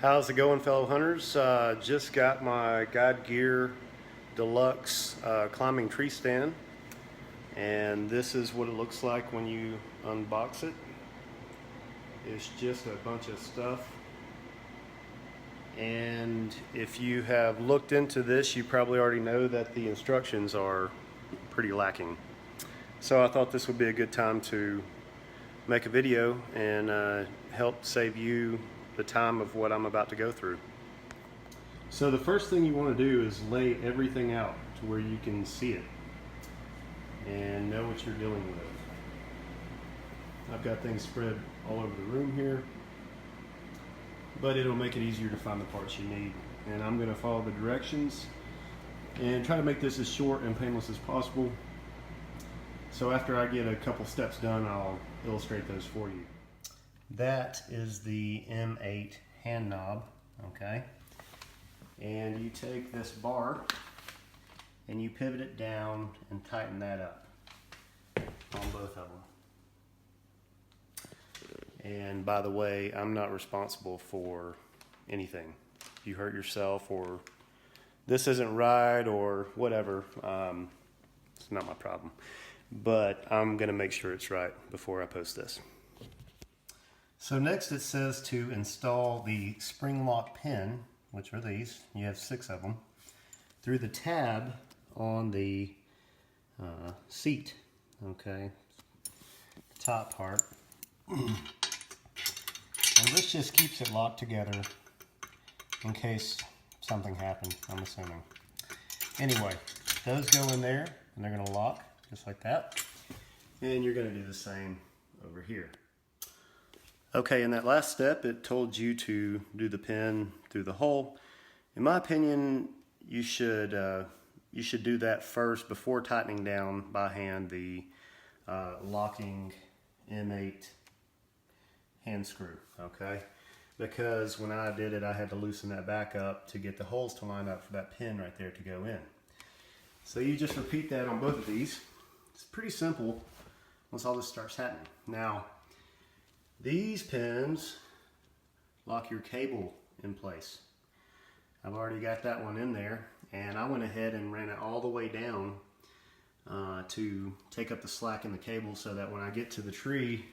How's it going, fellow hunters? Just got my Gear Deluxe climbing tree stand, and this is what it looks like when you unbox it. It's just a bunch of stuff, and if you have looked into this, you probably already know that the instructions are pretty lacking. So I thought this would be a good time to make a video and help save you the time of what I'm about to go through. So the first thing you want to do is lay everything out to where you can see it and know what you're dealing with. I've got things spread all over the room here, but it'll make it easier to find the parts you need. And I'm going to follow the directions and try to make this as short and painless as possible. So after I get a couple steps done, I'll illustrate those for you. That is the M8 hand knob, okay? And you take this bar and you pivot it down and tighten that up on both of them. And by the way, I'm not responsible for anything. If you hurt yourself or this isn't right or whatever, it's not my problem. But I'm gonna make sure it's right before I post this. So next it says to install the spring lock pin, which are these, you have 6 of them, through the tab on the seat, okay, top part. And this just keeps it locked together in case something happened, I'm assuming. Anyway, those go in there and they're gonna lock just like that. And you're gonna do the same over here. Okay, in that last step, it told you to do the pin through the hole. In my opinion, you should do that first before tightening down by hand the locking M8 hand screw, okay? Because when I did it, I had to loosen that back up to get the holes to line up for that pin right there to go in. So you just repeat that on both of these. It's pretty simple once all this starts happening. Now, these pins lock your cable in place. I've already got that one in there, and I went ahead and ran it all the way down to take up the slack in the cable so that when I get to the tree,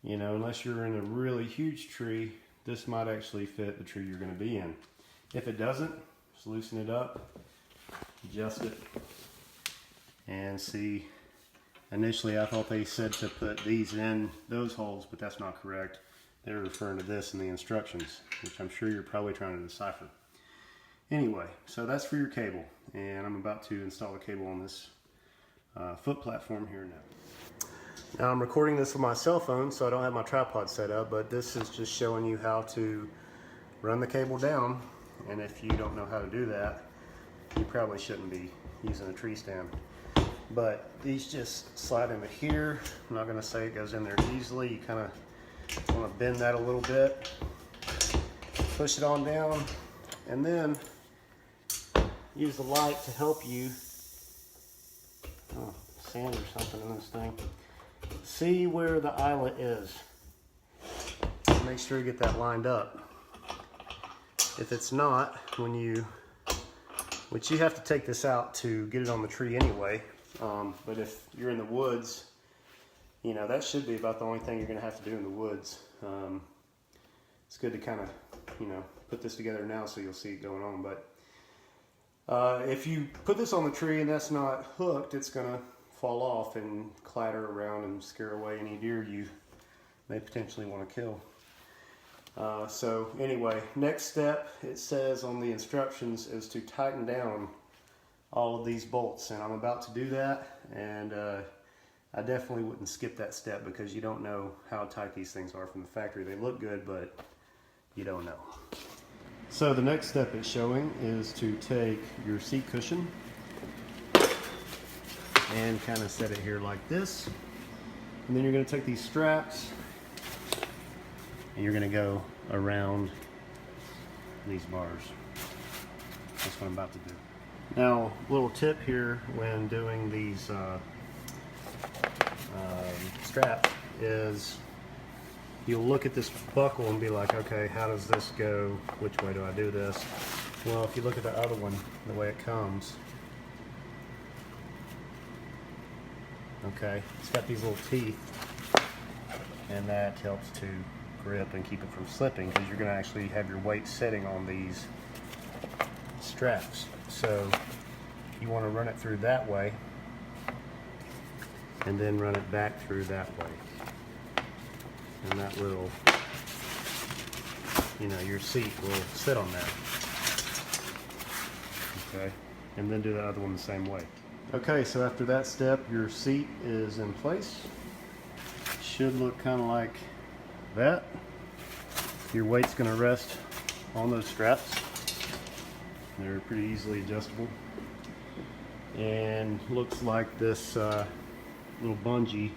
you know, unless you're in a really huge tree, this might actually fit the tree you're going to be in. If it doesn't, just loosen it up, adjust it, and see. Initially, I thought they said to put these in those holes, but that's not correct. They're referring to this in the instructions, which I'm sure you're probably trying to decipher. Anyway, so that's for your cable, and I'm about to install the cable on this foot platform here now. Now I'm recording this with my cell phone, so I don't have my tripod set up, but this is just showing you how to run the cable down, and if you don't know how to do that, you probably shouldn't be using a tree stand. But these just slide into here. I'm not going to say it goes in there easily. You kind of want to bend that a little bit, push it on down, and then use the light to help you. Oh, sand or something in this thing. See where the eyelet is. Make sure you get that lined up. If it's not, which you have to take this out to get it on the tree anyway. But if you're in the woods, you know, that should be about the only thing you're going to have to do in the woods. It's good to kind of, you know, put this together now so you'll see it going on. But if you put this on the tree and that's not hooked, it's going to fall off and clatter around and scare away any deer you may potentially want to kill. So anyway, next step, it says on the instructions, is to tighten down all of these bolts, and I'm about to do that, and I definitely wouldn't skip that step because you don't know how tight these things are from the factory. They look good, but you don't know. So the next step it's showing is to take your seat cushion and kind of set it here like this, and then you're going to take these straps and you're going to go around these bars. That's what I'm about to do. Now, little tip here when doing these straps is you'll look at this buckle and be like, okay, how does this go? Which way do I do this? Well, if you look at the other one, the way it comes, okay, it's got these little teeth, and that helps to grip and keep it from slipping, because you're going to actually have your weight sitting on these straps. So you want to run it through that way and then run it back through that way, and that will, you know, your seat will sit on that. Okay, and then do the other one the same way. Okay, so after that step, your seat is in place. Should look kind of like that. Your weight's going to rest on those straps. They're pretty easily adjustable. And looks like this little bungee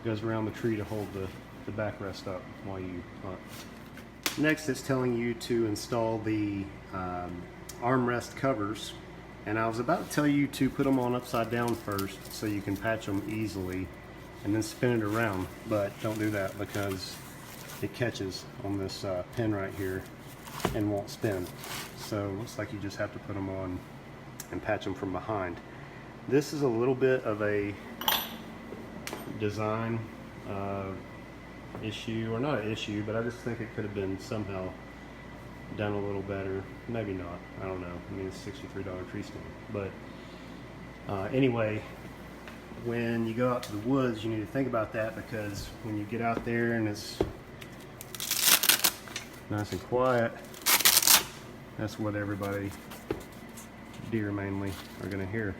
goes around the tree to hold the backrest up while you hunt. Next, it's telling you to install the armrest covers. And I was about to tell you to put them on upside down first so you can patch them easily and then spin it around, but don't do that because it catches on this pin right here and won't spin. So it looks like you just have to put them on and patch them from behind. This is a little bit of a design issue, or not an issue, but I just think it could have been somehow done a little better. Maybe not, I don't know. I mean, it's a $63 tree stand. But anyway, when you go out to the woods, you need to think about that, because when you get out there and it's nice and quiet, that's what everybody, deer mainly, are going to hear.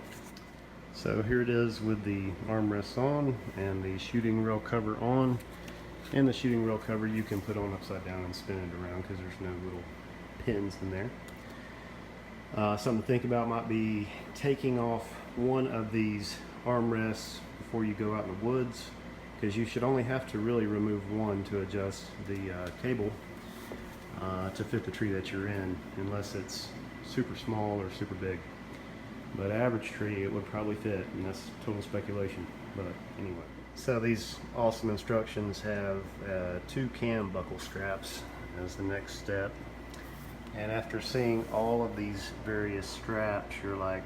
So here it is with the armrests on and the shooting rail cover on. And the shooting rail cover you can put on upside down and spin it around because there's no little pins in there. Something to think about might be taking off one of these armrests before you go out in the woods, because you should only have to really remove one to adjust the cable to fit the tree that you're in, unless it's super small or super big. But average tree, it would probably fit, and that's total speculation. But anyway. So these awesome instructions have 2 cam buckle straps as the next step. And after seeing all of these various straps, you're like,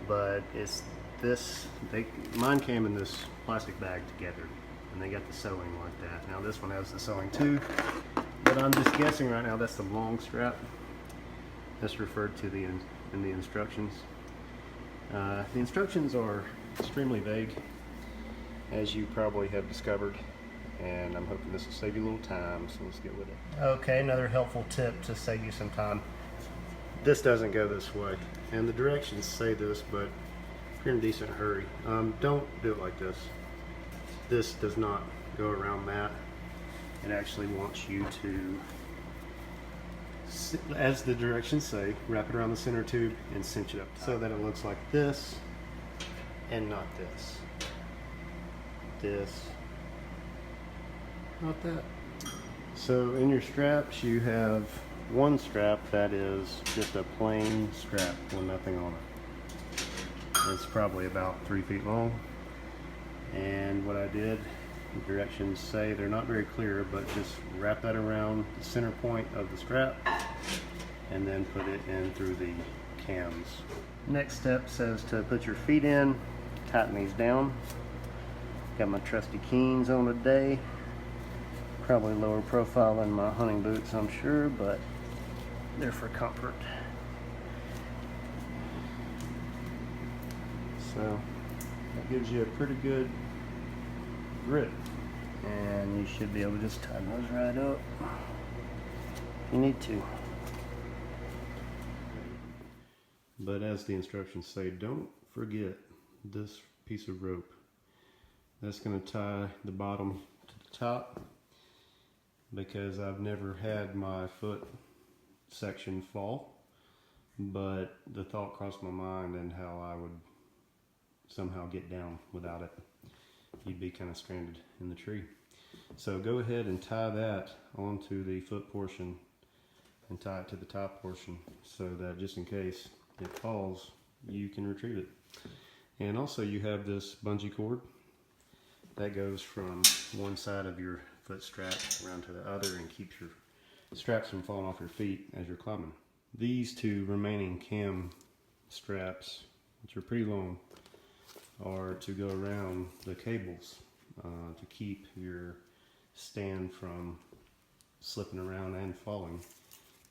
but it's this, mine came in this plastic bag together, and they got the sewing like that. Now this one has the sewing too, but I'm just guessing right now that's the long strap. That's referred to in the instructions. The instructions are extremely vague, as you probably have discovered, and I'm hoping this will save you a little time, so let's get with it. Okay, another helpful tip to save you some time. This doesn't go this way, and the directions say this, but if you're in a decent hurry, don't do it like this. This does not go around that. It actually wants you to, as the directions say, wrap it around the center tube and cinch it up so that it looks like this and not this. This, not that. So in your straps you have one strap that is just a plain strap with nothing on it. It's probably about 3 feet long, and what I did, the directions say they're not very clear, but just wrap that around the center point of the strap and then put it in through the cams. Next step says to put your feet in, tighten these down. Got my trusty Keens on today. Probably lower profile than my hunting boots, I'm sure, but they're for comfort. So that gives you a pretty good grip, and you should be able to just tighten those right up if you need to. But as the instructions say, don't forget this piece of rope. That's going to tie the bottom to the top, because I've never had my foot section fall, but the thought crossed my mind and how I would somehow get down without it. You'd be kind of stranded in the tree. So go ahead and tie that onto the foot portion and tie it to the top portion, so that just in case it falls, you can retrieve it. And also you have this bungee cord that goes from one side of your foot strap around to the other and keeps your straps from falling off your feet as you're climbing. These two remaining cam straps, which are pretty long, are to go around the cables to keep your stand from slipping around and falling.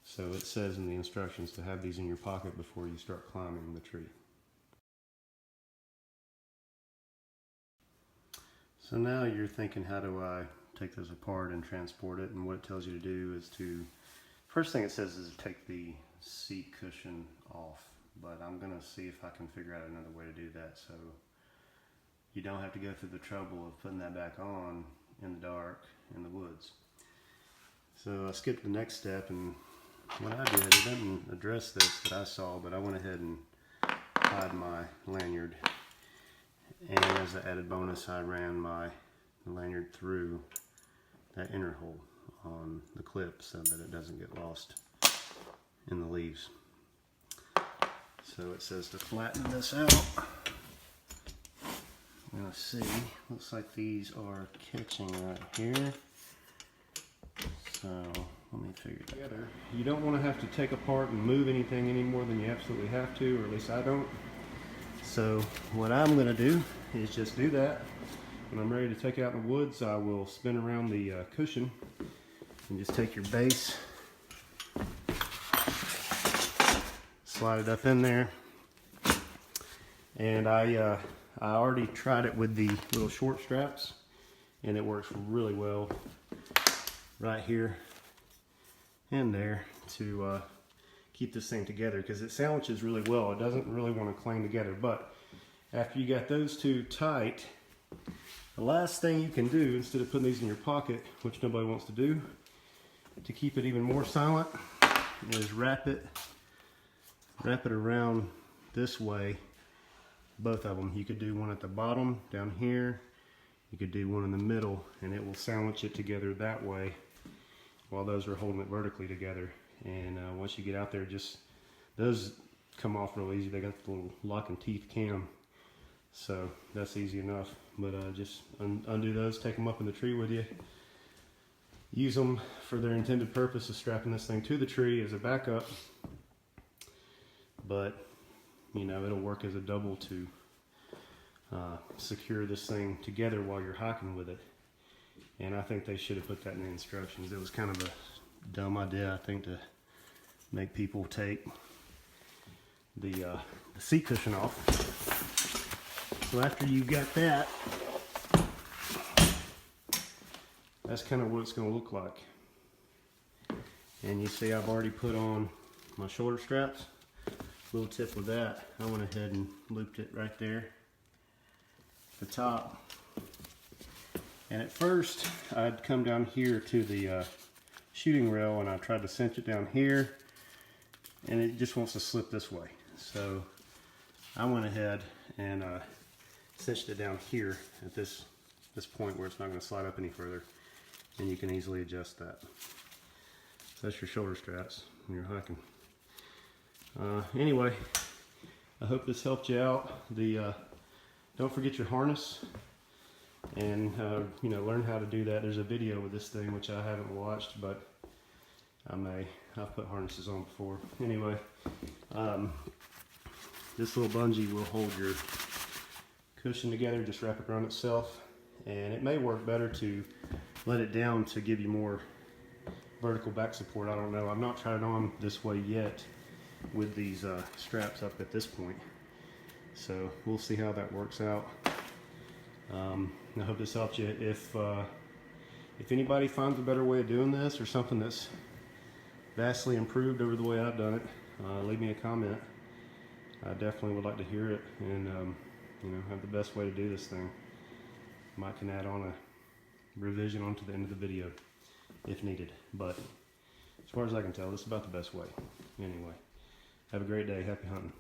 So it says in the instructions to have these in your pocket before you start climbing the tree. So now you're thinking, how do I take this apart and transport it? And what it tells you to do is to, first thing it says is to take the seat cushion off, but I'm gonna see if I can figure out another way to do that so you don't have to go through the trouble of putting that back on in the dark in the woods. So I skipped the next step, and what I did, it doesn't address this that I saw, but I went ahead and tied my lanyard, and as an added bonus I ran my lanyard through that inner hole on the clip so that it doesn't get lost in the leaves. So it says to flatten this out. Let's see, looks like these are catching right here. So let me figure it together. You don't want to have to take apart and move anything any more than you absolutely have to, or at least I don't. So what I'm going to do is just do that. When I'm ready to take it out in the woods, I will spin around the cushion and just take your base, slide it up in there. And I already tried it with the little short straps, and it works really well right here and there to keep this thing together, because it sandwiches really well. It doesn't really want to cling together, but after you got those two tight, the last thing you can do, instead of putting these in your pocket, which nobody wants to do, to keep it even more silent, is wrap it around this way. Both of them. You could do one at the bottom down here, you could do one in the middle, and it will sandwich it together that way while those are holding it vertically together. And once you get out there, just those come off real easy. They got the little lock and teeth cam, so that's easy enough. But just undo those, take them up in the tree with you, use them for their intended purpose of strapping this thing to the tree as a backup, but you know, it'll work as a double to secure this thing together while you're hiking with it. And I think they should have put that in the instructions. It was kind of a dumb idea, I think, to make people take the seat cushion off. So after you've got that, that's kind of what it's going to look like. And you see I've already put on my shoulder straps. Little tip with that, I went ahead and looped it right there at the top. And at first I'd come down here to the shooting rail, and I tried to cinch it down here, and it just wants to slip this way. So I went ahead and cinched it down here at this point where it's not going to slide up any further, and you can easily adjust that. So that's your shoulder straps when you're hiking. Anyway, I hope this helped you out. Don't forget your harness, and you know, learn how to do that. There's a video with this thing which I haven't watched, but I've put harnesses on before. Anyway, this little bungee will hold your cushion together, just wrap it around itself, and it may work better to let it down to give you more vertical back support. I don't know. I've not tried it on this way yet with these straps up at this point, so we'll see how that works out. I hope this helped you. If anybody finds a better way of doing this, or something that's vastly improved over the way I've done it, leave me a comment. I definitely would like to hear it, and you know, have the best way to do this thing. Might can add on a revision onto the end of the video if needed, but as far as I can tell, this is about the best way. Anyway, have a great day. Happy hunting.